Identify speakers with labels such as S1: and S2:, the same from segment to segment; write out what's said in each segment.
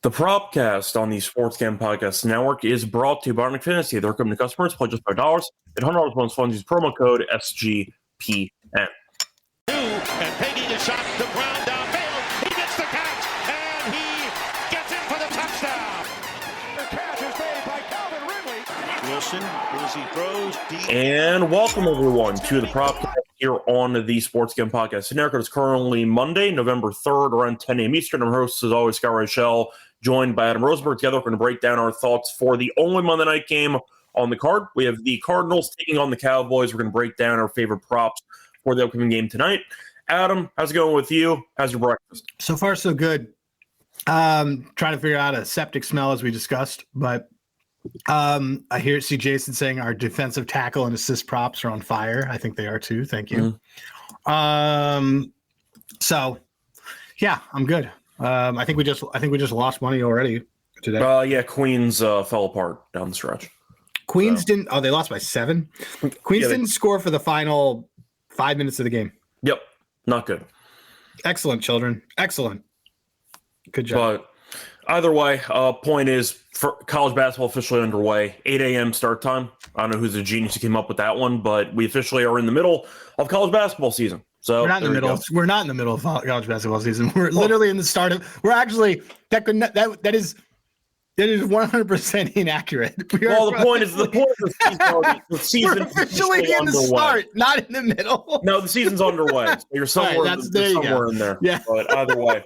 S1: The Propcast on the Sports Gambling Podcast Network is brought to you by Underdog Fantasy. They're coming to customers. Play just $5 at $100 bonus funds. Use promo code SGPN.
S2: And Peggy to shot the ground downfield. He gets the catch, and he gets in for the touchdown. The catch is made by Calvin Ridley. Wilson, as he throws deep.
S1: And welcome, everyone, to the Propcast here on the Sports Gambling Podcast Network. It's currently Monday, November 3rd, around 10 a.m. Eastern. I'm host, as always, Scott Reichel, joined by Adam Rosenberg. Together, we're going to break down our thoughts for the only Monday night game on the card. We have the Cardinals taking on the Cowboys. We're going to break down our favorite props for the upcoming game tonight. Adam, how's it going with you? How's your breakfast?
S3: So far, so good. Trying to figure out a septic smell, as we discussed, but I see Jason saying our defensive tackle and assist props are on fire. I think they are too. Thank you. So yeah, I'm good. I think we just lost money already today.
S1: Yeah, Queens fell apart down the stretch.
S3: Queens didn't. Oh, they lost by 7. Queens didn't score for the final 5 minutes of the game.
S1: Yep, not good.
S3: Excellent, children. Excellent. Good job.
S1: But either way, point is, for college basketball officially underway, 8 a.m. start time. I don't know who's the genius who came up with that one, but we officially are in the middle of college basketball season. So
S3: we're not in the middle. We're not in the middle of college basketball season. We're literally in the start of. We're actually that is 100% inaccurate.
S1: The point is the season
S3: we're officially in the start, not in the middle.
S1: No, the season's underway. So you're somewhere, somewhere in there.
S3: Yeah.
S1: But either way.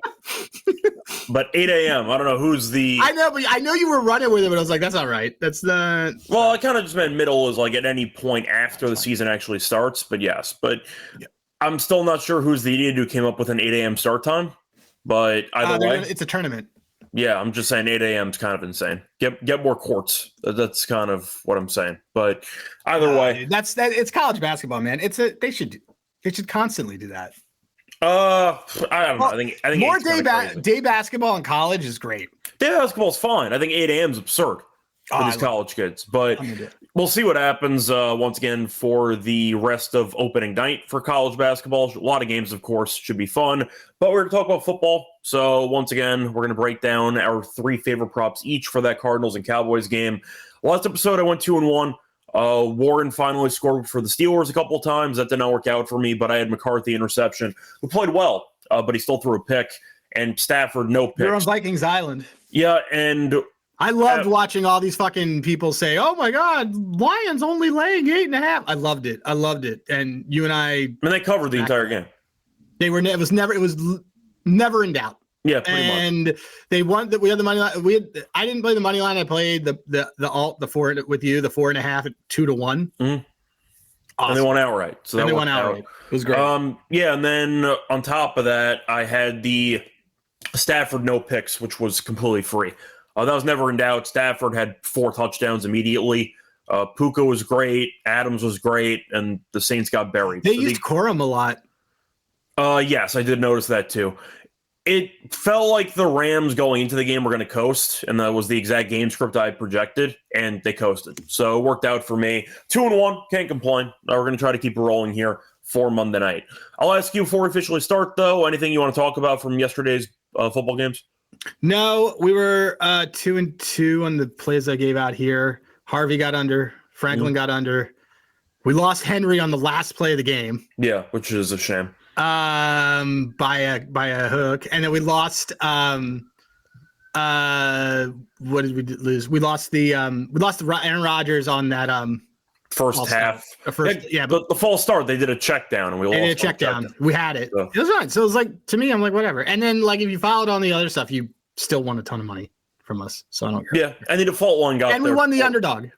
S1: But 8 a.m. I don't know who's the.
S3: I know, but I know you were running with it, but I was like, that's not right. That's the.
S1: Well, I kind of just meant middle is like at any point after the season actually starts. But yes, I'm still not sure who's the idiot who came up with an 8 a.m. start time. But either way,
S3: it's a tournament.
S1: Yeah, I'm just saying 8 a.m. is kind of insane. Get more courts. That's kind of what I'm saying. But either way,
S3: it's college basketball, man. They should constantly do that.
S1: I don't know. I think
S3: more day basketball in college is great.
S1: Day basketball is fine. I think 8 a.m. is absurd for these college kids. But we'll see what happens once again for the rest of opening night for college basketball. A lot of games, of course, should be fun. But we're going to talk about football. So once again, we're going to break down our 3 favorite props each for that Cardinals and Cowboys game. Last episode, I went 2-1. Warren finally scored for the Steelers a couple of times. That did not work out for me, but I had McCarthy interception, who played well, but he still threw a pick. And Stafford, no picks.
S3: You're on Vikings Island.
S1: Yeah, and
S3: I loved watching all these fucking people say, "Oh my God, Lions only laying 8.5." I loved it. And you and I,
S1: they covered the entire game.
S3: It was never in doubt.
S1: Yeah, pretty much.
S3: And they won. We had the money line. I didn't play the money line. I played the 4 with you, the 4.5 at 2-1.
S1: Mm-hmm.
S3: Awesome.
S1: And they won outright. So
S3: they won outright. It was great.
S1: Yeah, and then on top of that, I had the Stafford no picks, which was completely free. That was never in doubt. Stafford had 4 touchdowns immediately. Puka was great. Adams was great, and the Saints got buried.
S3: They used Corum a lot.
S1: Yes, I did notice that too. It felt like the Rams going into the game were going to coast, and that was the exact game script I projected, and they coasted. So it worked out for me. 2-1, can't complain. We're going to try to keep it rolling here for Monday night. I'll ask you before we officially start, though, anything you want to talk about from yesterday's football games?
S3: No, we were 2-2 on the plays I gave out here. Harvey got under. Franklin got under. We lost Henry on the last play of the game.
S1: Yeah, which is a shame.
S3: By a hook, and then we lost. What did we lose? We lost the Aaron Rodgers on that
S1: first half.
S3: But
S1: the false start, they did a check down, and we lost.
S3: And a check down. We had it. So. It was fine. So it was like, to me, I'm like, whatever. And then like if you followed on the other stuff, you still won a ton of money from us. So I don't care.
S1: Yeah, and the default one got.
S3: And we won the underdog.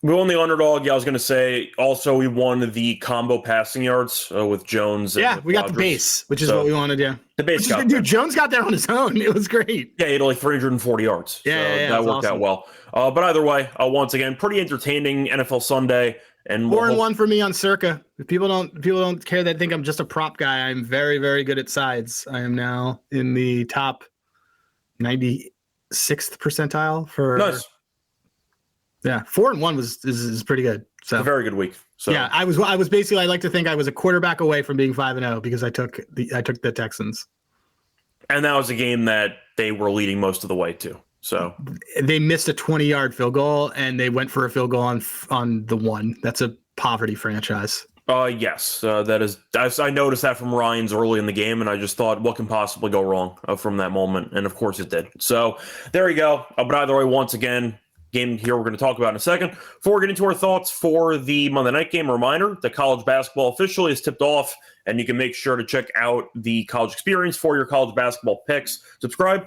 S1: We won the underdog. Yeah, I was going to say also we won the combo passing yards with Jones.
S3: Yeah, we got the base, which is what we wanted. Yeah,
S1: the base.
S3: Dude, Jones got there on his own. It was great.
S1: Yeah, he had like 340 yards.
S3: Yeah,
S1: that worked out well. But either way, once again, pretty entertaining NFL Sunday. And
S3: 4-1 for me on Circa. If people don't care, that think I'm just a prop guy. I'm very, very good at sides. I am now in the top 96th percentile for.
S1: Nice.
S3: Yeah, 4-1 is pretty good. So
S1: it's a very good week. So
S3: yeah, I was basically, I like to think I was a quarterback away from being 5-0 because I took the Texans.
S1: And that was a game that they were leading most of the way to. So
S3: they missed a 20-yard field goal, and they went for a field goal on the one. That's a poverty franchise.
S1: Yes, that is. I noticed that from Ryan's early in the game, and I just thought, what can possibly go wrong from that moment? And of course, it did. So there you go. But either way, once again, game here we're going to talk about in a second. Before we get into our thoughts for the Monday night game, a reminder that college basketball officially is tipped off, and you can make sure to check out the college experience for your college basketball picks. Subscribe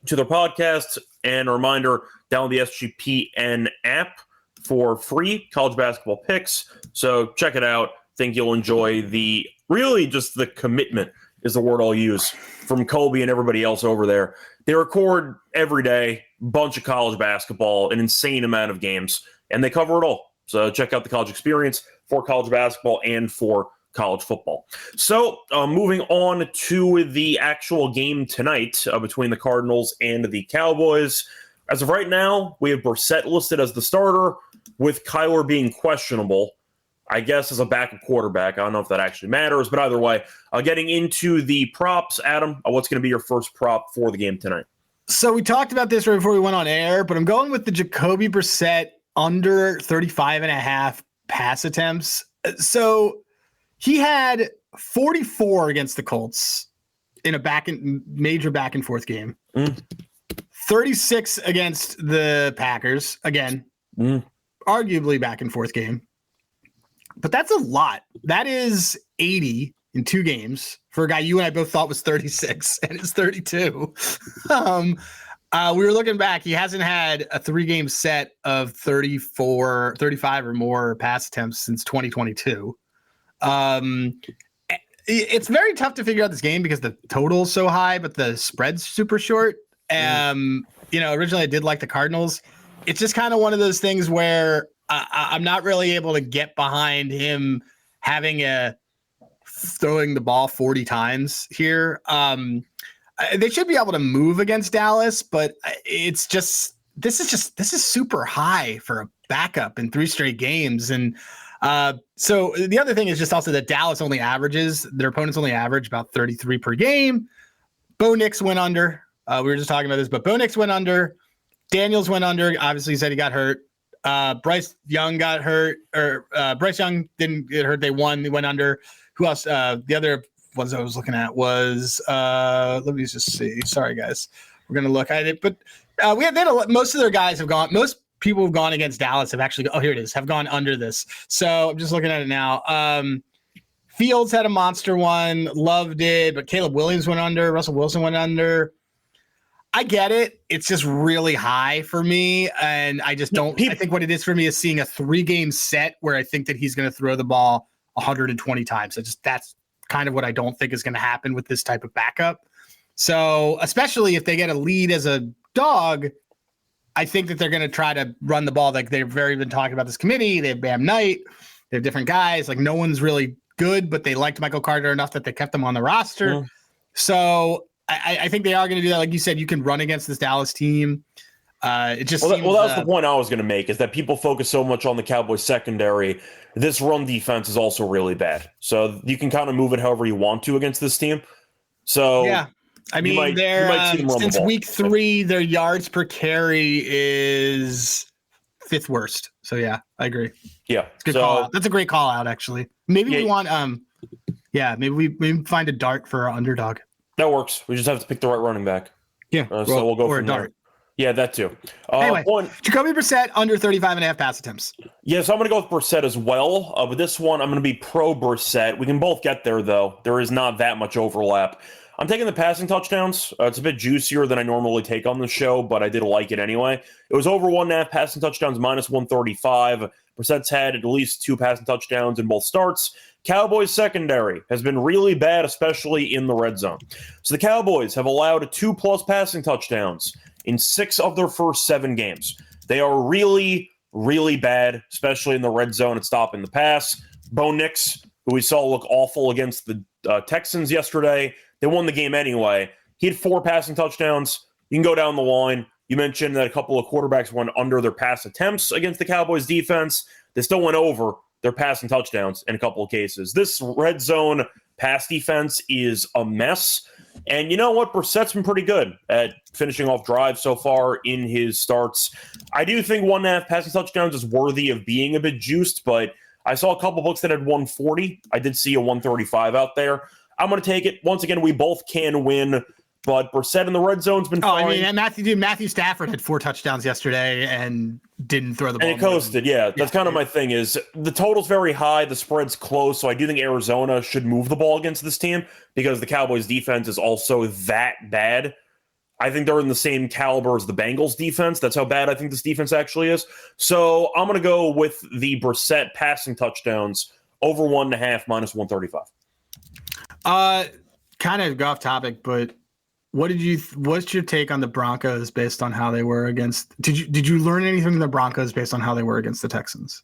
S1: to their podcast, and a reminder, download the SGPN app for free college basketball picks. So check it out. Think you'll enjoy really just the commitment is the word I'll use from Kobe and everybody else over there. They record every day, bunch of college basketball, an insane amount of games, and they cover it all. So check out the college experience for college basketball and for college football. So moving on to the actual game tonight between the Cardinals and the Cowboys. As of right now, we have Brissett listed as the starter, with Kyler being questionable, I guess, as a backup quarterback. I don't know if that actually matters, but either way, getting into the props, Adam, what's going to be your first prop for the game tonight?
S3: So we talked about this right before we went on air, but I'm going with the Jacoby Brissett under 35.5 pass attempts. So he had 44 against the Colts in a major back and forth game. 36 against the Packers, again, arguably back and forth game. But that's a lot. That is 80 in 2 games for a guy you and I both thought was 36, and it's 32. We were looking back. He hasn't had a 3-game set of 35 or more pass attempts since 2022. It's very tough to figure out this game because the total is so high, but the spread's super short. Originally I did like the Cardinals. It's just kind of one of those things where I'm not really able to get behind him throwing the ball 40 times here. They should be able to move against Dallas, but it's just this is super high for a backup in 3 straight games. And so the other thing is just also that Dallas their opponents only average about 33 per game. Bo Nix went under. We were just talking about this, but Bo Nix went under. Daniels went under. Obviously, he said he got hurt. Bryce Young got hurt, or Bryce Young didn't get hurt. They won. They went under. Who else? The other ones I was looking at was let me just see. Sorry, guys. We're gonna look at it, but most of their guys have gone. Most people who've gone against Dallas have actually. Oh, here it is. Have gone under this. So I'm just looking at it now. Fields had a monster one. Love did, but Caleb Williams went under. Russell Wilson went under. I get it. It's just really high for me. And I just don't. I think what it is for me is seeing a 3-game set where I think that he's going to throw the ball 120 times. That's kind of what I don't think is going to happen with this type of backup. So, especially if they get a lead as a dog, I think that they're going to try to run the ball. Like they've very been talking about this committee. They have Bam Knight. They have different guys. Like no one's really good, but they liked Michael Carter enough that they kept him on the roster. So I think they are going to do that. Like you said, you can run against this Dallas team. It just
S1: that was the point I was going to make, is that people focus so much on the Cowboys secondary. This run defense is also really bad. So you can kind of move it however you want to against this team. So
S3: yeah, I mean, since week 3, their yards per carry is 5th worst. So yeah, I agree.
S1: Yeah,
S3: it's a good call out. That's a great call out, actually. Maybe we want maybe we find a dart for our underdog.
S1: That works. We just have to pick the right running back.
S3: Yeah.
S1: So we'll go
S3: or
S1: from
S3: a dart.
S1: There. Yeah, that too.
S3: Anyway, Jacoby Brissett under 35.5 pass attempts.
S1: Yeah, so I'm going to go with Brissett as well. But this one, I'm going to be pro Brissett. We can both get there, though. There is not that much overlap. I'm taking the passing touchdowns. It's a bit juicier than I normally take on the show, but I did like it anyway. It was over 1.5 passing touchdowns, minus 135. Brissett's had at least 2 passing touchdowns in both starts. Cowboys secondary has been really bad, especially in the red zone. So the Cowboys have allowed 2+ passing touchdowns in 6 of their first 7 games. They are really, really bad, especially in the red zone at stopping the pass. Bo Nix, who we saw look awful against the Texans yesterday, they won the game anyway. He had 4 passing touchdowns. You can go down the line. You mentioned that a couple of quarterbacks went under their pass attempts against the Cowboys defense. They still went over their passing touchdowns in a couple of cases. This red zone pass defense is a mess. And you know what? Brissett's been pretty good at finishing off drives so far in his starts. I do think 1.5 passing touchdowns is worthy of being a bit juiced, but I saw a couple books that had 140. I did see a 135 out there. I'm going to take it. Once again, we both can win, but Brissett in the red zone's been fine.
S3: I mean, Matthew Stafford had 4 touchdowns yesterday and didn't throw the ball.
S1: And it coasted, That's kind of my thing is the total's very high, the spread's close, so I do think Arizona should move the ball against this team because the Cowboys defense is also that bad. I think they're in the same caliber as the Bengals defense. That's how bad I think this defense actually is. So I'm going to go with the Brissett passing touchdowns over 1.5 minus 135.
S3: Kind of go off topic, but what's your take on the Broncos based on how they were against? Did you learn anything from the Broncos based on how they were against the Texans?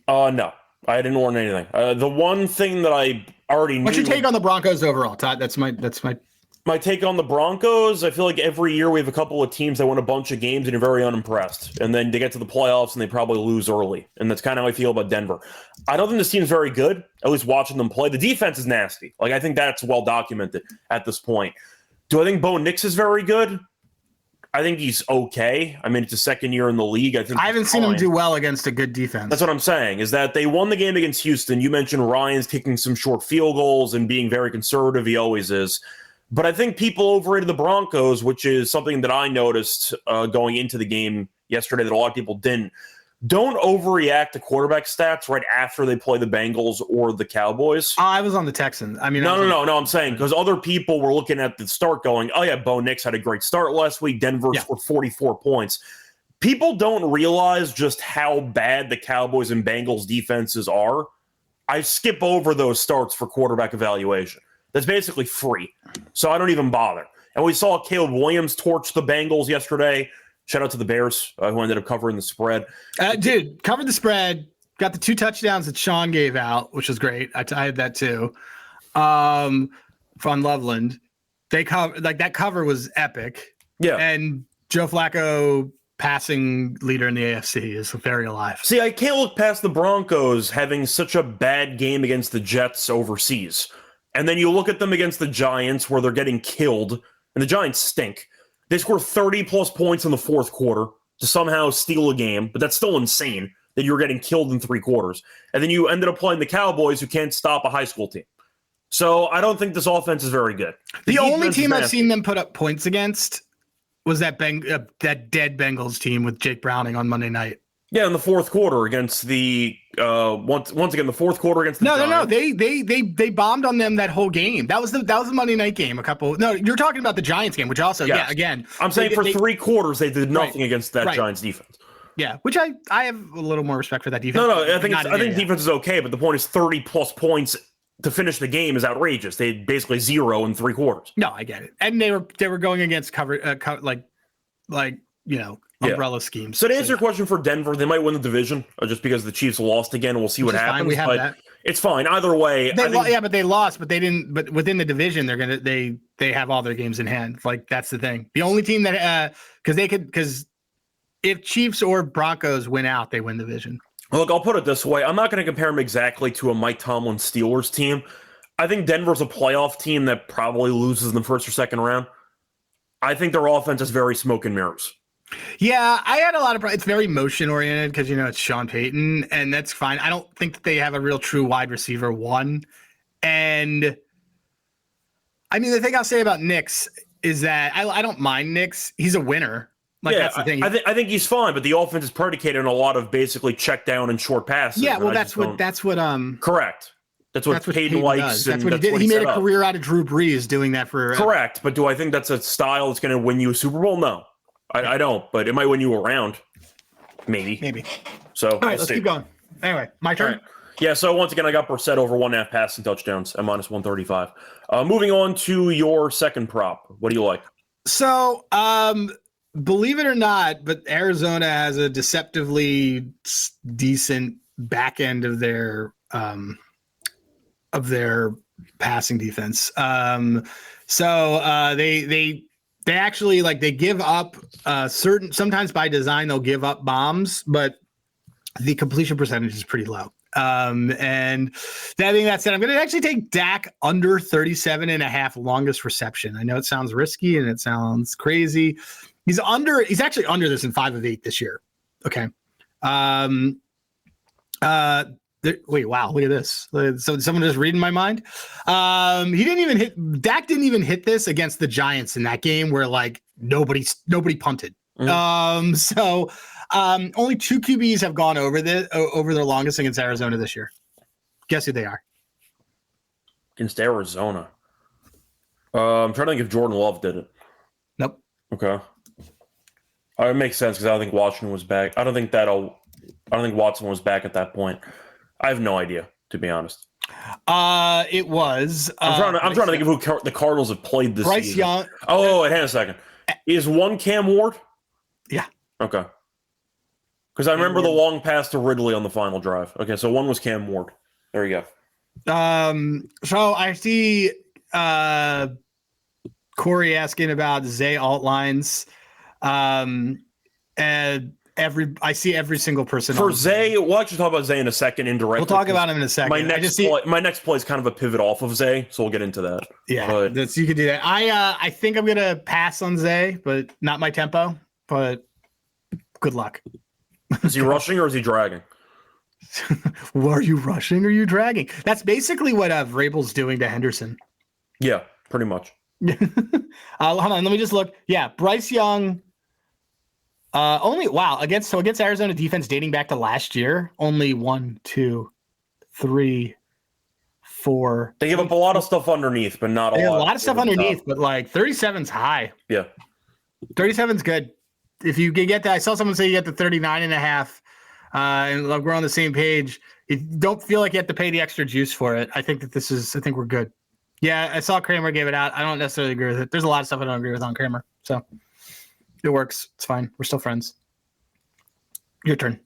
S1: No, I didn't learn anything. The one thing that I already knew.
S3: What's your take on the Broncos overall, Todd? That's my take
S1: on the Broncos. I feel like every year we have a couple of teams that win a bunch of games and you're very unimpressed. And then they get to the playoffs and they probably lose early. And that's kind of how I feel about Denver. I don't think this team's very good, at least watching them play. The defense is nasty. Like, I think that's well documented at this point. Do I think Bo Nix is very good? I think he's okay. I mean, it's his second year in the league. I haven't
S3: seen him do well against a good defense.
S1: That's what I'm saying, is that they won the game against Houston. You mentioned Ryan's kicking some short field goals and being very conservative. He always is. But I think people overrated the Broncos, which is something that I noticed going into the game yesterday that a lot of people didn't. Don't overreact to quarterback stats right after they play the Bengals or the Cowboys.
S3: I was on the Texans. I mean,
S1: no. I'm saying because other people were looking at the start going, oh, yeah, Bo Nix had a great start last week. Denver scored 44 points. People don't realize just how bad the Cowboys and Bengals defenses are. I skip over those starts for quarterback evaluation. That's basically free. So I don't even bother. And we saw Caleb Williams torch the Bengals yesterday. Shout out to the Bears who ended up covering the spread.
S3: Covered the spread. Got the 2 touchdowns that Sean gave out, which was great. I had that too. From Loveland. That cover was epic.
S1: Yeah.
S3: And Joe Flacco, passing leader in the AFC, is very alive.
S1: See, I can't look past the Broncos having such a bad game against the Jets overseas. And then you look at them against the Giants where they're getting killed, and the Giants stink. They score 30-plus points in the fourth quarter to somehow steal a game, but that's still insane that you're getting killed in 3 quarters. And then you ended up playing the Cowboys, who can't stop a high school team. So I don't think this offense is very good.
S3: The only team I've seen them put up points against was that dead Bengals team with Jake Browning on Monday night.
S1: Yeah, in the fourth quarter against the once again the fourth quarter against the Giants.
S3: No. They bombed on them that whole game. That was the Monday night game. You're talking about the Giants game, which also again.
S1: I'm saying for 3 quarters they did nothing against that Giants defense.
S3: Yeah, which I have a little more respect for that defense.
S1: No, I think defense is okay, but the point is 30-plus points to finish the game is outrageous. They had basically 0 in 3 quarters.
S3: No, I get it, and they were going against umbrella schemes.
S1: So to answer your question for Denver, they might win the division just because the Chiefs lost again. We'll see what happens.
S3: We have that.
S1: It's fine either way.
S3: But they lost, but they didn't. But within the division, they have all their games in hand. Like, that's the thing. The only team that because if Chiefs or Broncos win out, they win the division.
S1: Look, I'll put it this way. I'm not going to compare them exactly to a Mike Tomlin Steelers team. I think Denver's a playoff team that probably loses in the first or second round. I think their offense is very smoke and mirrors.
S3: Yeah, I had a lot of it's very motion oriented because it's Sean Payton, and that's fine. I don't think that they have a real true wide receiver one. And I mean, the thing I'll say about Nix is that I don't mind Nix. He's a winner. That's the thing.
S1: I think he's fine, but the offense is predicated on a lot of basically check down and short passes.
S3: Yeah, well, that's what
S1: correct. That's what Payton likes.
S3: That's what he did. He made a career out of Drew Brees doing that for.
S1: Correct, but do I think that's a style that's going to win you a Super Bowl? No. I don't, but it might win you a round. Maybe. So,
S3: all right, let's keep going. Anyway, my turn.
S1: Right. Yeah, so once again, I got Brissett over 1.5 passing touchdowns at minus 135. Moving on to your second prop. What do you like?
S3: So, believe it or not, but Arizona has a deceptively decent back end of their passing defense. They actually they give up sometimes by design they'll give up bombs, but the completion percentage is pretty low. And that being that said, I'm going to actually take Dak under 37.5 longest reception. I know it sounds risky and it sounds crazy. He's actually under this in 5 of 8 this year. Okay. Wait, wow, look at this. So someone just reading my mind. Dak didn't even hit this against the Giants in that game where like nobody punted. Only 2 QBs have gone over their longest against Arizona this year. Guess who they are?
S1: Against Arizona. I'm trying to think if Jordan Love did it.
S3: Nope.
S1: Okay. It makes sense because I don't think Washington was back. I don't think Watson was back at that point. I have no idea, to be honest.
S3: It was.
S1: I'm trying to think of who the Cardinals have played this
S3: Bryce
S1: season.
S3: Young.
S1: Oh, wait, hang on a second. Is one Cam Ward?
S3: Yeah.
S1: Okay. Because I remember the long pass to Ridley on the final drive. Okay, so one was Cam Ward. There you
S3: go. So I see Corey asking about Zay alt lines. And I see every single person
S1: for Zay. We'll actually talk about Zay in a second indirectly.
S3: We'll talk about him in a second.
S1: My next play is kind of a pivot off of Zay, so we'll get into that.
S3: Yeah, you can do that. I think I'm gonna pass on Zay, but not my tempo. But good luck.
S1: Is he rushing or is he dragging?
S3: Are you rushing or are you dragging? That's basically what Vrabel's doing to Henderson.
S1: Yeah, pretty much.
S3: Hold on, let me just look. Yeah, Bryce Young. Against Arizona defense dating back to last year, only 1, 2, 3, 4.
S1: They give up a lot of stuff underneath, but not a lot.
S3: They have a lot of stuff underneath, but like 37's high.
S1: Yeah.
S3: 37's good. If you can get that, I saw someone say you get the 39.5, and like we're on the same page. You don't feel like you have to pay the extra juice for it. I think we're good. Yeah, I saw Kramer gave it out. I don't necessarily agree with it. There's a lot of stuff I don't agree with on Kramer. So it works. It's fine. We're still friends. Your turn.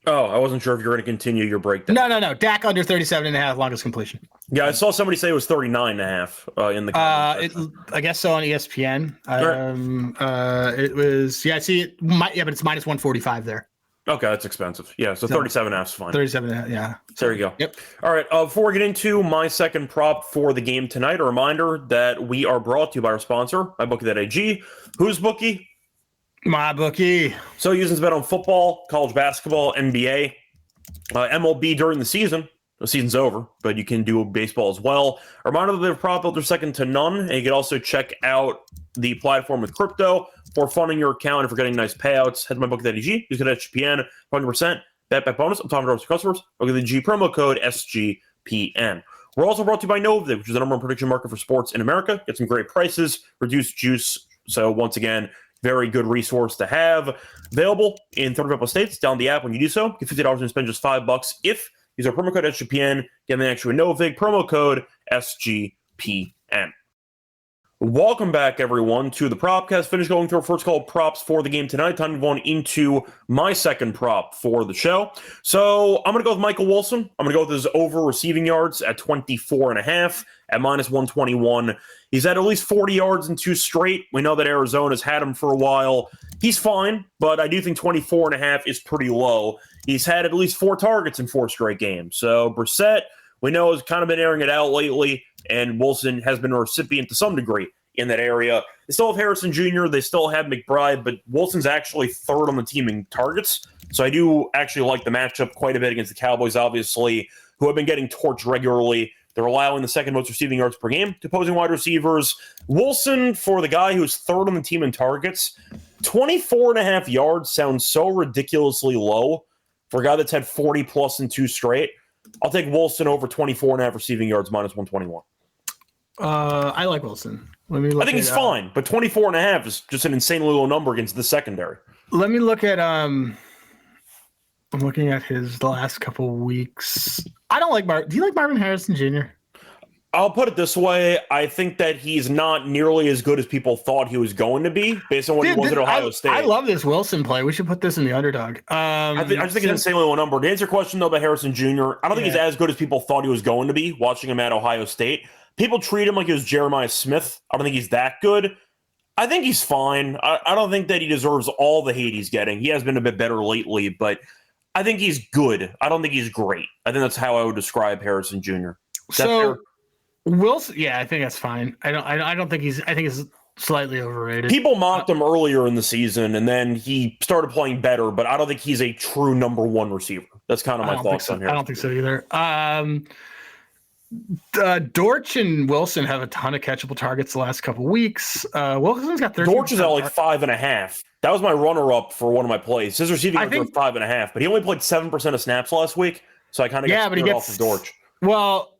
S1: Oh, I wasn't sure if you were going to continue your breakdown.
S3: No. Dak under 37.5 longest completion.
S1: Yeah, I saw somebody say it was 39.5 in the comments.
S3: I guess so on ESPN.
S1: Right.
S3: It was, I see it. But it's minus 145 there.
S1: Okay, that's expensive. Yeah, so 37.5 is fine.
S3: 37.5, yeah.
S1: So there you go.
S3: Yep.
S1: All right, before we get into my second prop for the game tonight, a reminder that we are brought to you by our sponsor, MyBookie.ag. Who's Bookie?
S3: My Bookie.
S1: So using to bet on football, college basketball, NBA, MLB during the season. The season's over, but you can do baseball as well. A reminder that their prop builds are second to none, and you can also check out the platform with crypto for funding your account and for getting nice payouts. Head to MyBookie.ag. Use code SGPN, 100% bet bonus. I'm talking to our customers. Look at the G promo code SGPN. We're also brought to you by Novik, which is the number one prediction market for sports in America. Get some great prices, reduced juice. So once again, very good resource to have. Available in 35 states. Download the app when you do so. Get $50 and spend just $5 if use our promo code SGPN. Get an extra Novik promo code SGPN. Welcome back, everyone, to the Propcast. Finish going through our first call props for the game tonight. Time to go on into my second prop for the show. So I'm going to go with Michael Wilson. I'm going to go with his over receiving yards at 24.5 at minus 121. He's had at least 40 yards in 2 straight. We know that Arizona's had him for a while. He's fine, but I do think 24.5 is pretty low. He's had at least 4 targets in 4 straight games. So Brissett, we know, has kind of been airing it out lately, and Wilson has been a recipient to some degree in that area. They still have Harrison Jr., they still have McBride, but Wilson's actually third on the team in targets. So I do actually like the matchup quite a bit against the Cowboys, obviously, who have been getting torched regularly. They're allowing the second most receiving yards per game to opposing wide receivers. Wilson, for the guy who's third on the team in targets, 24.5 yards sounds so ridiculously low for a guy that's had 40 plus in 2 straight. I'll take Wilson over 24.5 receiving yards minus 121.
S3: I like Wilson.
S1: I think he's fine, but 24.5 is just an insanely low number against the secondary.
S3: Let me look at I'm looking at the last couple weeks. I don't like Do you like Marvin Harrison Jr.?
S1: I'll put it this way. I think that he's not nearly as good as people thought he was going to be based on what he was at Ohio State.
S3: I love this Wilson play. We should put this in the underdog.
S1: I just think it's an insanely low number. To answer your question, though, about Harrison Jr., I don't think he's as good as people thought he was going to be watching him at Ohio State. People treat him like he was Jeremiah Smith. I don't think he's that good. I think he's fine. I don't think that he deserves all the hate he's getting. He has been a bit better lately, but I think he's good. I don't think he's great. I think that's how I would describe Harrison Jr.
S3: So Wilson, yeah, I think that's fine. I don't think I think he's slightly overrated.
S1: People mocked him earlier in the season, and then he started playing better, but I don't think he's a true number one receiver. That's kind of my thoughts on here.
S3: I don't think so either. Dortch and Wilson have a ton of catchable targets the last couple weeks. Wilson's got 13.
S1: Dortch is at like 5.5. That was my runner-up for one of my plays. His receiving yards were 5.5, but he only played 7% of snaps last week, so I kind of got scared off of Dortch.
S3: Well,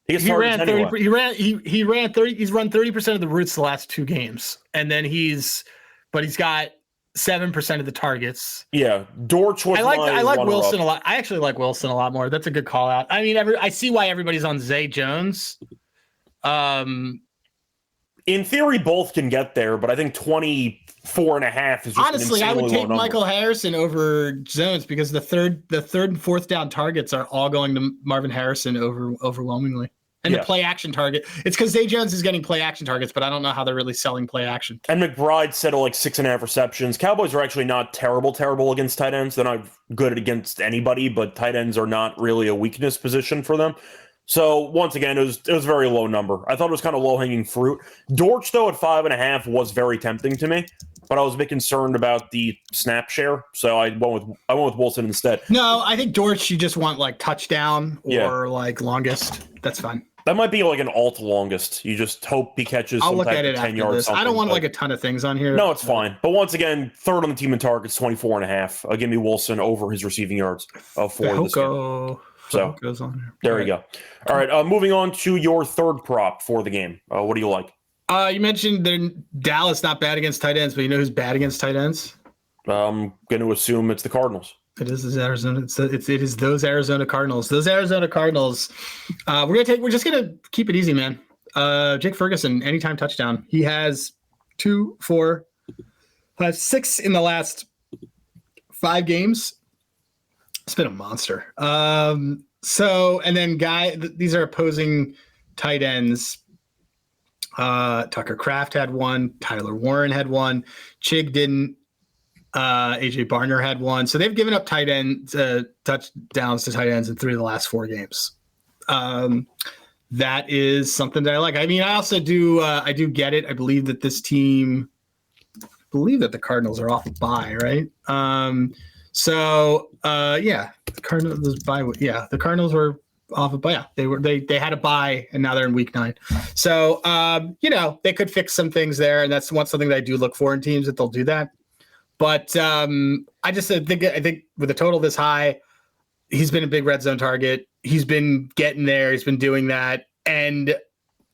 S1: he ran 30.
S3: Anyway. He ran 30. He's run 30% of the routes the last 2 games, and then he's got 7% of the targets.
S1: Yeah, Dortch was.
S3: I like Wilson a lot. I actually like Wilson a lot more. That's a good call out. I mean, I see why everybody's on Zay Jones.
S1: In theory, both can get there, but I think 24.5 is just
S3: honestly. I would take Michael Harrison over Jones because the third and fourth down targets are all going to Marvin Harrison overwhelmingly. And the play action target. It's because Zay Jones is getting play action targets, but I don't know how they're really selling play action.
S1: And McBride settled like 6.5 receptions. Cowboys are actually not terrible against tight ends. They're not good against anybody, but tight ends are not really a weakness position for them. So once again, it was a very low number. I thought it was kind of low hanging fruit. Dortch though at 5.5 was very tempting to me, but I was a bit concerned about the snap share, so I went with Wilson instead.
S3: No, I think Dortch you just want like touchdown or like longest. That's fine.
S1: That might be like an alt longest. You just hope he catches some type of 10 yards.
S3: I don't want like a ton of things on here.
S1: No, it's fine. But once again, third on the team in targets, 24.5. Give me Wilson over his receiving yards for this game. So
S3: goes on here.
S1: There you go. All right, moving on to your third prop for the game. What do you like?
S3: You mentioned Dallas not bad against tight ends, but you know who's bad against tight ends?
S1: I'm going to assume it's the Cardinals.
S3: It is Arizona. It is those Arizona Cardinals. Those Arizona Cardinals. We're just gonna keep it easy, man. Jake Ferguson, anytime touchdown. He has 2, 4, 5, 6 in the last 5 games. It's been a monster. And then these are opposing tight ends. Tucker Kraft had 1. Tyler Warren had 1. Chig didn't. AJ Barner had 1. So they've given up tight end touchdowns to tight ends in 3 of the last 4 games. That is something that I like. I mean, I also do get it. I believe that the Cardinals are off a bye, right? The Cardinals were off a bye. Yeah, they had a bye and now they're in week 9. So they could fix some things there, and that's something that I do look for in teams, that they'll do that. But I think with a total this high, he's been a big red zone target. He's been getting there. He's been doing that. And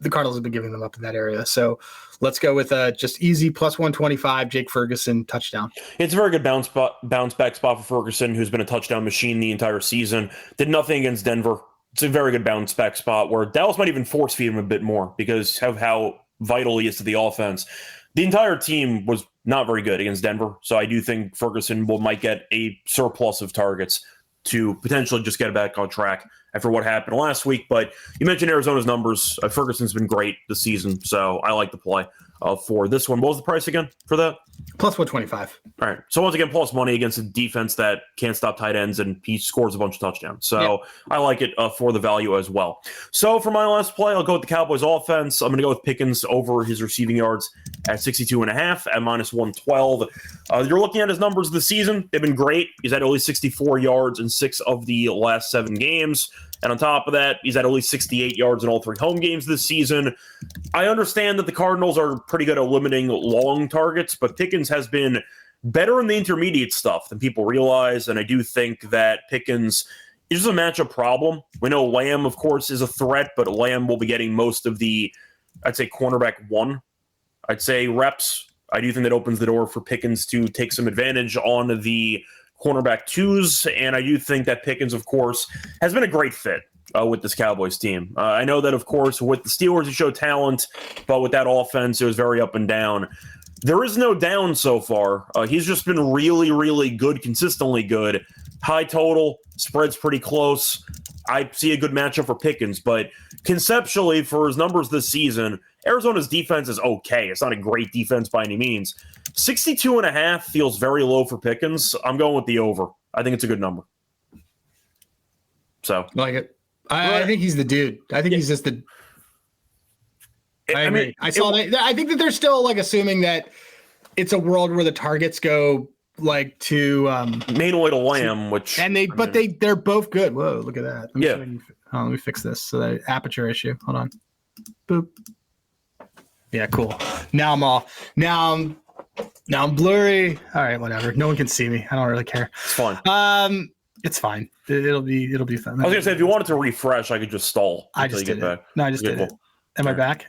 S3: the Cardinals have been giving them up in that area. So let's go with just easy plus 125, Jake Ferguson touchdown.
S1: It's a very good bounce back spot for Ferguson, who's been a touchdown machine the entire season. Did nothing against Denver. It's a very good bounce back spot where Dallas might even force feed him a bit more because of how vital he is to the offense. The entire team was not very good against Denver, so I do think Ferguson might get a surplus of targets to potentially just get it back on track after what happened last week. But you mentioned Arizona's numbers. Ferguson's been great this season, so I like the play for this one. What was the price again for that?
S3: Plus 125.
S1: All right. So once again, plus money against a defense that can't stop tight ends, and he scores a bunch of touchdowns. So I like it for the value as well. So for my last play, I'll go with the Cowboys offense. I'm going to go with Pickens over his receiving yards at 62.5 at minus 112. You're looking at his numbers this season. They've been great. He's had at least 64 yards in 6 of the last 7 games. And on top of that, he's had at least 68 yards in all 3 home games this season. I understand that the Cardinals are pretty good at limiting long targets, but Pickens has been better in the intermediate stuff than people realize. And I do think that Pickens is just a matchup problem. We know Lamb, of course, is a threat, but Lamb will be getting most of the, I'd say, cornerback 1. I'd say reps. I do think that opens the door for Pickens to take some advantage on the cornerback 2s, and I do think that Pickens, of course, has been a great fit with this Cowboys team. I know that, of course, with the Steelers, he showed talent, but with that offense, it was very up and down. There is no down so far. He's just been really, really good, consistently good. High total, spread's pretty close. I see a good matchup for Pickens, but conceptually, for his numbers this season, Arizona's defense is okay. It's not a great defense by any means. 62.5 feels very low for Pickens. I'm going with the over. I think it's a good number. So
S3: like it. I think he's the dude. I think he's just the. I agree.
S1: mean,
S3: I saw that. I think that they're still like assuming that it's a world where the targets go like to
S1: mainly to Lamb, which
S3: they're both good. Whoa, look at that. Let me fix this. So the aperture issue. Hold on. Boop. Yeah, cool. Now I'm blurry. All right, whatever. No one can see me. I don't really care.
S1: It's fine.
S3: It's fine. It'll be fun.
S1: I was gonna say if you wanted to refresh, I could just stall.
S3: I just did it. No, I just did it. Am I back?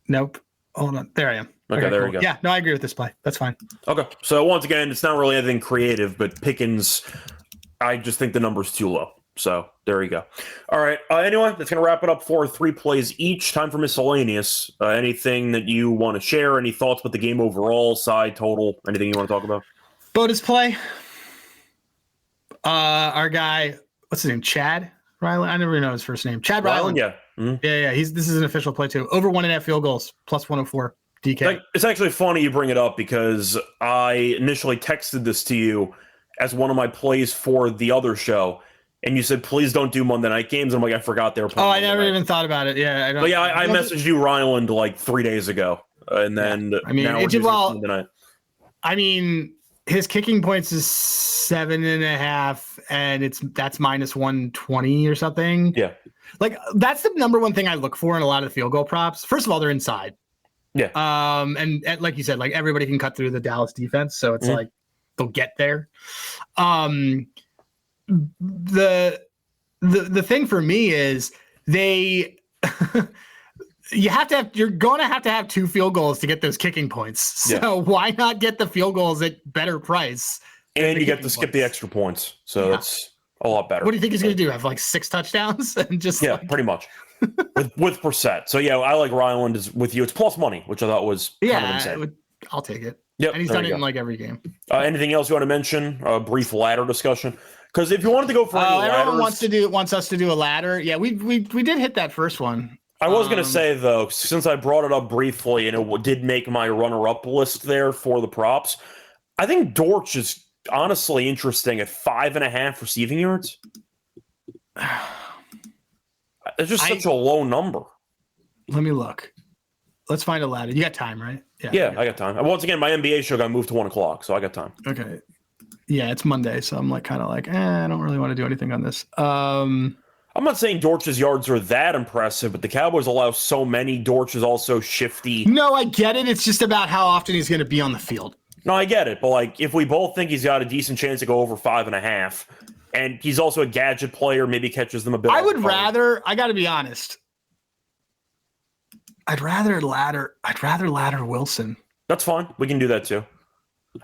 S3: Nope. Hold on. There I am.
S1: Okay, there you go.
S3: Yeah, no, I agree with this play. That's fine.
S1: Okay. So once again, it's not really anything creative, but Pickens, I just think the number's too low. So there you go. All right. Anyway, that's going to wrap it up for 3 plays each. Time for miscellaneous. Anything that you want to share? Any thoughts about the game overall, side, total? Anything you want to talk about?
S3: Bonus play. Our guy, what's his name? Chad Ryland? I never even know his first name. Chad Ryland.
S1: Yeah. Mm-hmm.
S3: Yeah. This is an official play too. Over 1.5 field goals, plus 104 DK.
S1: It's actually funny you bring it up because I initially texted this to you as one of my plays for the other show. And you said, please don't do Monday night games. And I'm like, I forgot they were playing.
S3: Oh, I never even thought about it. Yeah.
S1: I messaged you, Ryland, like 3 days ago. And then now we're doing Monday night.
S3: I mean, his kicking points is 7.5, and that's minus 120 or something.
S1: Yeah.
S3: Like, that's the number one thing I look for in a lot of field goal props. First of all, they're inside.
S1: Yeah.
S3: And like you said, like everybody can cut through the Dallas defense. So it's like they'll get there. The thing for me is you're going to have 2 field goals to get those kicking points. So why not get the field goals at better price?
S1: And you get to skip the extra points. So that's a lot better.
S3: What do you think he's going to do? Have like 6 touchdowns and just
S1: pretty much with Brissett. So I like Ryland is with you. It's plus money, which I thought was kind of insane.
S3: I'll take it.
S1: Yep,
S3: and he's done it in like every game.
S1: Anything else you want to mention? A brief ladder discussion. Because if you wanted to go for any
S3: everyone
S1: ladders,
S3: wants us to do a ladder. Yeah, we did hit that first one.
S1: I was going to say though, since I brought it up briefly and it did make my runner-up list there for the props, I think Dortch is honestly interesting at 5.5 receiving yards. It's just such a low number.
S3: Let me look. Let's find a ladder. You got time, right?
S1: Yeah, I got time. And once again, my NBA show got moved to 1:00, so I got time.
S3: Okay. Yeah, it's Monday, so I'm like kind of like, I don't really want to do anything on this.
S1: I'm not saying Dortch's yards are that impressive, but the Cowboys allow so many. Dortch is also shifty.
S3: No, I get it. It's just about how often he's going to be on the field.
S1: No, I get it. But like, if we both think he's got a decent chance to go over 5.5, and he's also a gadget player, maybe catches them a bit.
S3: I got to be honest. I'd rather ladder Wilson.
S1: That's fine. We can do that too.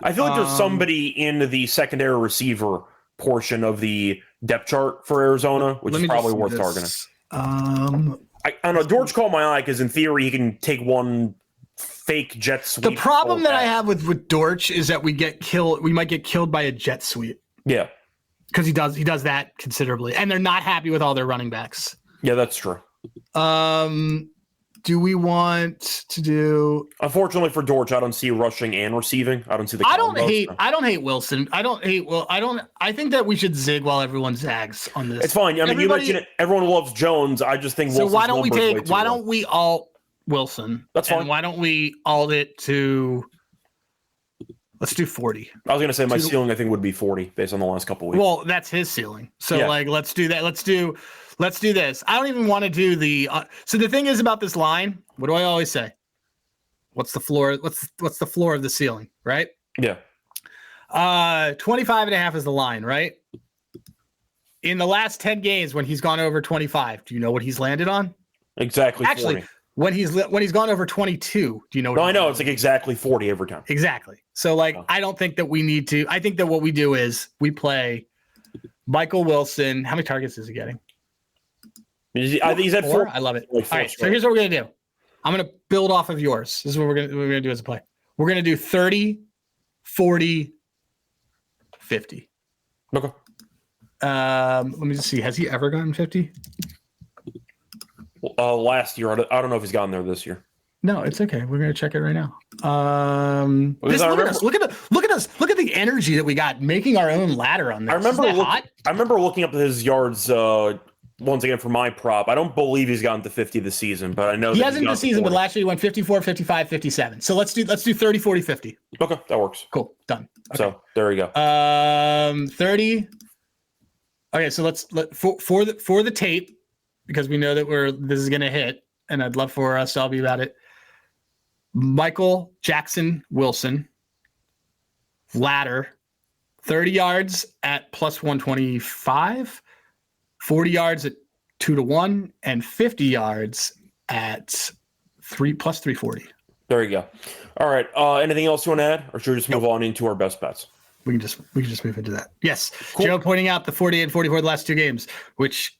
S1: I feel like there's somebody in the secondary receiver portion of the depth chart for Arizona, which is probably worth targeting. I don't know. Dortch caught my eye because in theory he can take one fake jet sweep.
S3: The problem that I have with Dortch is that we might get killed by a jet sweep.
S1: Yeah.
S3: Because he does that considerably. And they're not happy with all their running backs.
S1: Yeah, that's true.
S3: Do we want to do?
S1: Unfortunately for Dortch, I don't see rushing and receiving. I don't see the.
S3: I don't hate Wilson. I think that we should zig while everyone zags on this.
S1: It's fine. I mean, you mentioned it. Everyone loves Jones. I just think.
S3: So why don't we alt Wilson?
S1: That's fine.
S3: And why don't we alt it to? Let's do 40.
S1: I was gonna say my ceiling I think would be 40 based on the last couple of weeks.
S3: Well, that's his ceiling. So let's do that. Let's do this. I don't even want to do the. So the thing is about this line. What do I always say? What's the floor? What's the floor of the ceiling? Right.
S1: Yeah.
S3: 25.5 is the line, right? In the last 10 games, when he's gone over 25, do you know what he's landed on?
S1: Exactly.
S3: Actually,
S1: 40.
S3: when he's gone over 22, do you know?
S1: No, I know it's like exactly 40 every time.
S3: Exactly. So I don't think that we need to. I think that what we do is we play Michael Wilson. How many targets is he getting?
S1: I think he's at 4.
S3: I love it. All right. So here's what we're gonna do. I'm gonna build off of yours. This is what we're gonna do as a play. We're gonna do 30, 40, 50.
S1: Okay.
S3: Let me just see. Has he ever gotten 50?
S1: Last year. I don't know if he's gotten there this year.
S3: No, it's okay. We're gonna check it right now. Look at the energy that we got making our own ladder on this.
S1: I remember looking up his yards once again, for my prop, I don't believe he's gotten to 50 this season, but I know
S3: he hasn't this season, but last year he went 54, 55, 57. So let's do 30, 40, 50.
S1: Okay, that works.
S3: Cool. Done. Okay.
S1: So there you go.
S3: 30. Okay, so for the tape, because we know that this is going to hit, and I'd love for us to all be about it. Michael Jackson Wilson, ladder, 30 yards at plus 125, 40 yards at 2-1, and 50 yards at plus 340.
S1: There you go. All right. Anything else you want to add, or should we just move on into our best bets?
S3: We can just move into that. Yes.
S1: Cool.
S3: Joe pointing out the 48 and 44 the last two games, which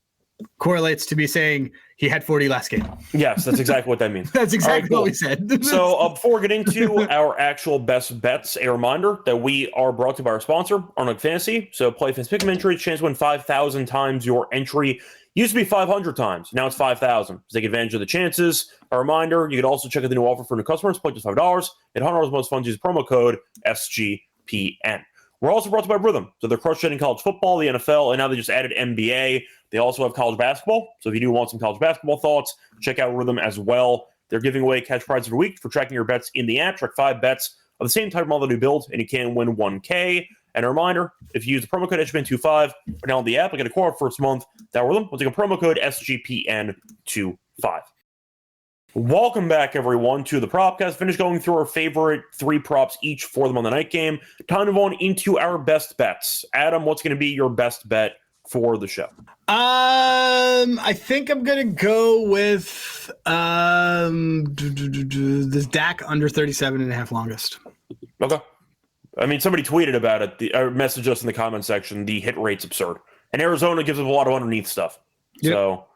S3: correlates to me saying he had 40 last game.
S1: Yes, that's exactly what that means.
S3: That's exactly what we said.
S1: So before we get into our actual best bets, a reminder that we are brought to you by our sponsor, Underdog Fantasy. So play Fantasy Pick'em entry, chance to win 5,000 times your entry. Used to be 500 times. Now it's 5,000. Take advantage of the chances. A reminder, you can also check out the new offer for new customers. Play just $5. At $100 most funds, use promo code SGPN. We're also brought to you by Rhythm. So they're crushing college football, the NFL, and now they just added NBA. They also have college basketball. So if you do want some college basketball thoughts, check out Rhythm as well. They're giving away cash prizes every week for tracking your bets in the app. Track 5 bets of the same type of model that you build, and you can win $1K. And a reminder, if you use the promo code SGPN25 right now on the app, you get a quarter first month. That Rhythm. We'll take a promo code SGPN25. Welcome back, everyone, to the Propcast. Finish going through our favorite 3 props each for the Monday night game. Time to move on into our best bets. Adam, what's going to be your best bet for the show?
S3: I think I'm gonna go with this Dak under 37.5 longest.
S1: Okay. I mean, somebody tweeted about it, or messaged us in the comment section. The hit rate's absurd, and Arizona gives us a lot of underneath stuff. Yep. So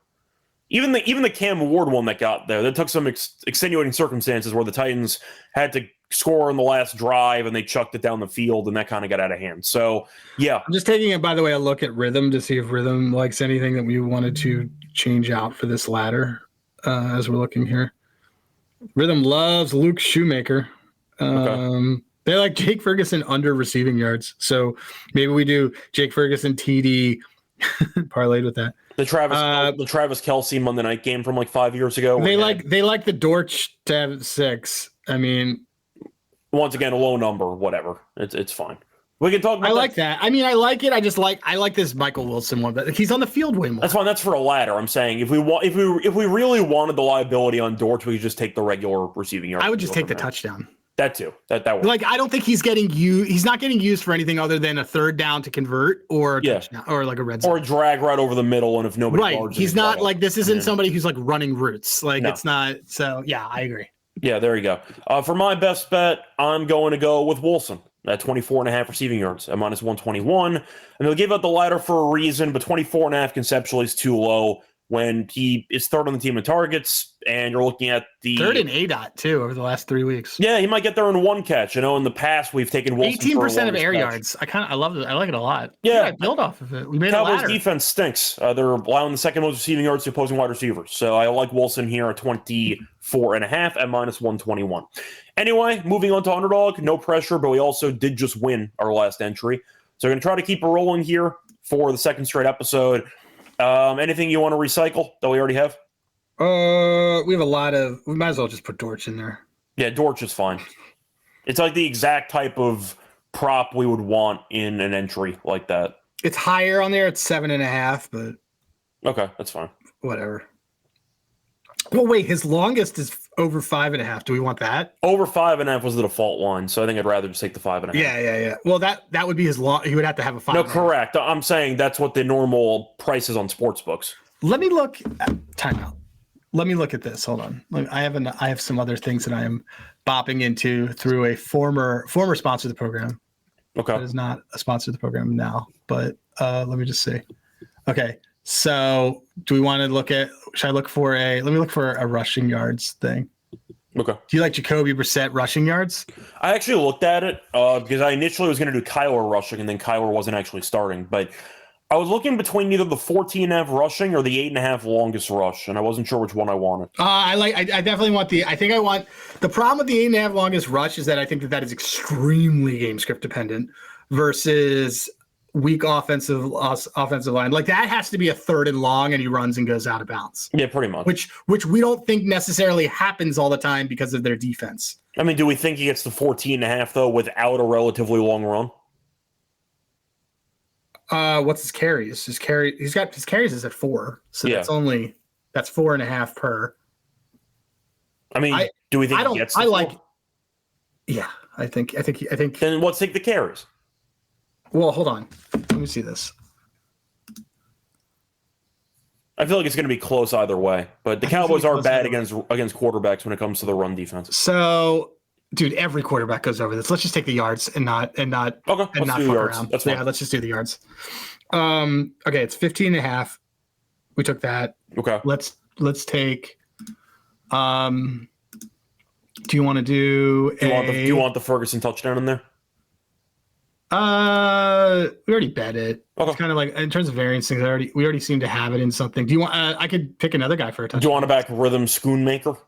S1: even the Cam Ward one that got there, that took some extenuating circumstances where the Titans had to score in the last drive and they chucked it down the field, and that kind of got out of hand. So yeah,
S3: I'm just taking it, by the way, a look at Rhythm to see if Rhythm likes anything that we wanted to change out for this ladder as we're looking here. Rhythm loves Luke Shoemaker. Okay. They like Jake Ferguson under receiving yards, so maybe we do Jake Ferguson TD parlayed with that.
S1: The Travis Kelce Monday night game from like 5 years ago.
S3: They like the Dortch to have 6. I mean,
S1: once again, a low number, whatever. It's fine. We can talk about that.
S3: Like that. I mean, I like it. I like this Michael Wilson one, but he's on the field way more.
S1: That's fine. That's for a ladder. I'm saying if we really wanted the liability on Dortch, we could just take the regular receiving yard.
S3: I would just take the touchdown.
S1: That too. That works.
S3: Like, I don't think he's getting used. He's not getting used for anything other than a third down to convert or a touchdown, or like a red zone.
S1: Or a drag right over the middle, and if nobody
S3: guards, he's not like, this isn't somebody who's like running routes. Like, no. It's not. So yeah, I agree.
S1: Yeah, there you go. For my best bet, I'm going to go with Wilson at 24.5 receiving yards at minus 121. And they'll give out the ladder for a reason, but 24.5 conceptually is too low when he is third on the team in targets, and you're looking at the
S3: third in ADOT too over the last 3 weeks.
S1: Yeah, he might get there in one catch. You know, in the past we've taken Wilson
S3: 18% of air yards. I love it. I like it a lot.
S1: Yeah,
S3: I build off of it. We made
S1: Cowboys
S3: a ladder.
S1: Defense stinks. They're allowing the second most receiving yards to opposing wide receivers. So I like Wilson here at 24.5 at minus 121. Anyway, moving on to Underdog. No pressure, but we also did just win our last entry. So we're going to try to keep it rolling here for the second straight episode. Anything you want to recycle that we already have?
S3: We have a lot of. We might as well just put Dortch in there.
S1: Yeah, Dortch is fine. It's like the exact type of prop we would want in an entry like that.
S3: It's higher on there. It's 7.5, but
S1: okay, that's fine.
S3: Whatever. Well, wait, his longest is over 5.5. Do we want that?
S1: Over 5.5 was the default one, so I think I'd rather just take the 5.5.
S3: Yeah. Well, that would be his long. He would have to have a 5.
S1: No, correct. I'm saying that's what the normal price is on sports books.
S3: Let me look at timeout. Let me look at this. Hold on. I have some other things that I am bopping into through a former sponsor of the program.
S1: Okay.
S3: That is not a sponsor of the program now, but let me just see. Okay. So do we want to look at, let me look for a rushing yards thing.
S1: Okay.
S3: Do you like Jacoby Brissett rushing yards?
S1: I actually looked at it because I initially was going to do Kyler rushing, and then Kyler wasn't actually starting. But I was looking between either the 14.5 rushing or the 8.5 longest rush, and I wasn't sure which one I wanted.
S3: I definitely want the problem with the 8.5 longest rush is that I think that is extremely game script dependent versus weak offensive line. Like that has to be a 3rd and long and he runs and goes out of bounds.
S1: Yeah, pretty much.
S3: Which we don't think necessarily happens all the time because of their defense.
S1: I mean, do we think he gets to 14.5 though without a relatively long run?
S3: What's his carries? His carries is at 4. So that's 4.5 per.
S1: I mean, do we think he gets to 4?
S3: Yeah, I think.
S1: Then let's take the carries.
S3: Well, hold on. Let me see this.
S1: I feel like it's going to be close either way, but the Cowboys are bad against quarterbacks when it comes to the run defense.
S3: So, dude, every quarterback goes over this. Let's just take the yards and not fuck around.
S1: That's fine.
S3: Yeah, let's just do the yards. Okay, it's 15.5. We took that.
S1: Okay.
S3: Let's take. Do you want to do? Do
S1: you want the Ferguson touchdown in there?
S3: We already bet it.
S1: Okay.
S3: It's kind of like in terms of variance things. We already seem to have it in something. Do you want? I could pick another guy for a touchdown.
S1: Do you want to back Rhythm Schoonmaker?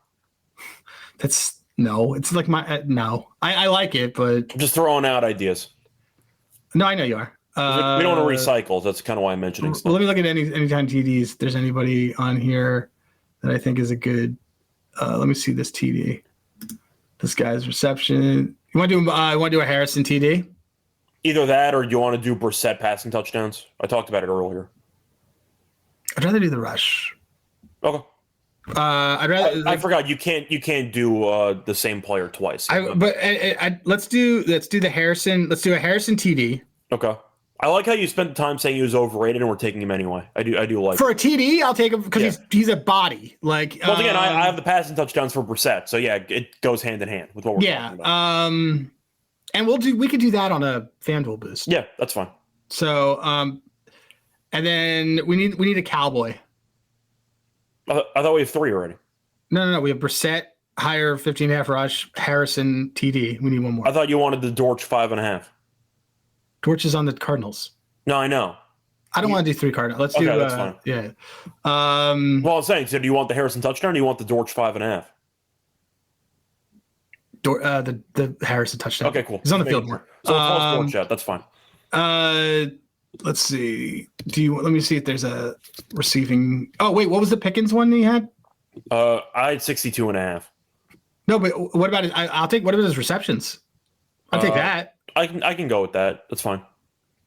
S3: That's no. It's like my no. I like it, but
S1: I'm just throwing out ideas.
S3: No, I know you are.
S1: We don't want to recycle. That's kind of why I'm mentioning stuff.
S3: Well, let me look at anytime TDs. If there's anybody on here that I think is a good. Let me see this TD. This guy's reception. You want to do? I want to do a Harrison TD.
S1: Either that, or you want to do Brissett passing touchdowns? I talked about it earlier.
S3: I'd rather do the rush.
S1: Okay.
S3: I'd rather.
S1: I forgot you can't do the same player twice.
S3: Let's do the Harrison. Let's do a Harrison TD.
S1: Okay. I like how you spent the time saying he was overrated, and we're taking him anyway. I do like
S3: for a TD. I'll take him because he's a body. Like
S1: once again, I have the passing touchdowns for Brissett, so yeah, it goes hand in hand with what we're talking about.
S3: And we could do that on a FanDuel boost.
S1: Yeah, that's fine.
S3: So and then we need a Cowboy.
S1: I thought we have 3 already.
S3: No. We have Brissett, higher 15.5 rush, Harrison TD. We need one more.
S1: I thought you wanted the Dortch 5.5.
S3: Dortch is on the Cardinals.
S1: No, I know.
S3: I don't want to do 3 Cardinals. Let's do
S1: that's fine.
S3: Yeah.
S1: Well, I'm saying, so do you want the Harrison touchdown or do you want the Dortch 5.5?
S3: The Harrison touchdown.
S1: Okay, cool.
S3: He's on the field more.
S1: So Dortch out. That's fine.
S3: Let's see. Let me see if there's a receiving. Oh wait, what was the Pickens one he had?
S1: I had 62.5.
S3: No, but what about it? I'll take. What about his receptions? I'll take that.
S1: I can go with that. That's fine.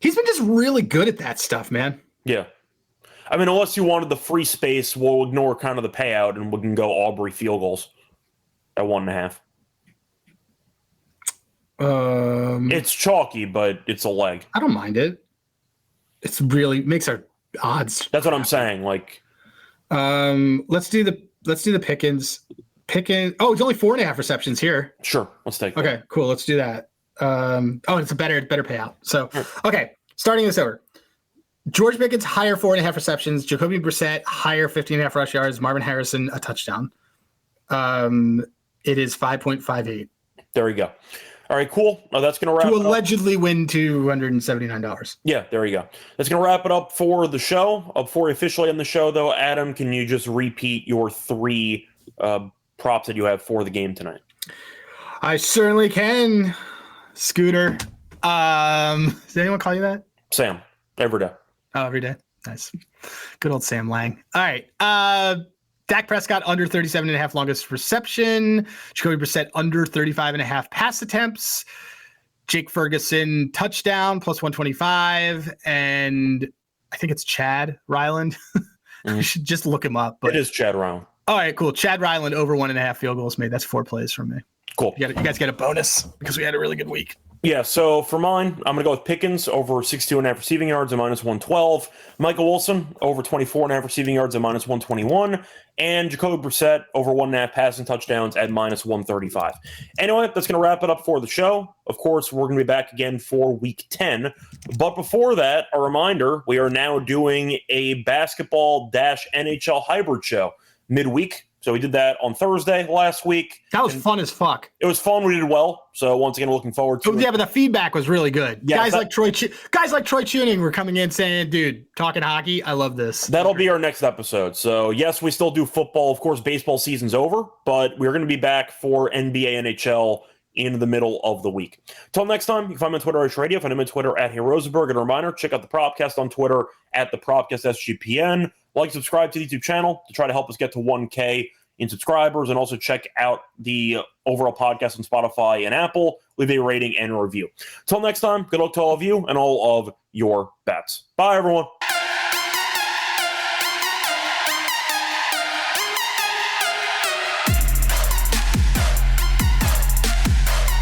S3: He's been just really good at that stuff, man.
S1: Yeah. I mean, unless you wanted the free space, we'll ignore kind of the payout and we can go Aubrey field goals at 1.5. It's chalky, but it's a leg.
S3: I don't mind it. It's really makes our odds.
S1: That's what I'm saying. Like,
S3: let's do the Pickens. Oh, it's only 4.5 receptions here.
S1: Sure, let's take that.
S3: Okay, cool. Let's do that. It's a better payout. So, okay, starting this over. George Pickens, higher 4.5 receptions. Jacoby Brissett, higher 15.5 rush yards. Marvin Harrison, a touchdown. It is 5.58.
S1: There we go. All right, cool. That's going to wrap it up.
S3: To allegedly win $279.
S1: Yeah, there you go. That's going to wrap it up for the show. Before we officially end the show, though, Adam, can you just repeat your 3 props that you have for the game tonight?
S3: I certainly can, Scooter. Does anyone call you that?
S1: Sam, every day.
S3: Oh, every day. Nice. Good old Sam Lang. All right. Dak Prescott under 37.5 longest reception. Jacoby Brissett under 35.5 pass attempts. Jake Ferguson touchdown plus 125. And I think it's Chad Ryland. I should just look him up. But
S1: it is Chad Ryland.
S3: All right, cool. Chad Ryland over 1.5 field goals made. That's 4 plays from me.
S1: Cool.
S3: You guys get a bonus because we had a really good week.
S1: Yeah, so for mine, I'm going to go with Pickens over 62.5 receiving yards at minus 112. Michael Wilson over 24.5 receiving yards at minus 121. And Jacoby Brissett over 1.5 passing touchdowns at minus 135. Anyway, that's going to wrap it up for the show. Of course, we're going to be back again for week 10. But before that, a reminder, we are now doing a basketball-NHL hybrid show midweek. So we did that on Thursday last week.
S3: That was fun as fuck.
S1: It was fun. We did well. So once again, looking forward to it.
S3: Yeah, but the feedback was really good. Yeah, guys like Troy Tuning were coming in saying, dude, talking hockey, I love this.
S1: That'll be our next episode. So yes, we still do football. Of course, baseball season's over, but we're going to be back for NBA, NHL in the middle of the week. Till next time, you can find me on Twitter at Radio. Find him on Twitter at Rosenberg. And a reminder, check out the Propcast on Twitter at the Propcast SGPN. Like, subscribe to the YouTube channel to try to help us get to 1K in subscribers, and also check out the overall podcast on Spotify and Apple. Leave a rating and a review. Till next time, good luck to all of you and all of your bets. Bye, everyone.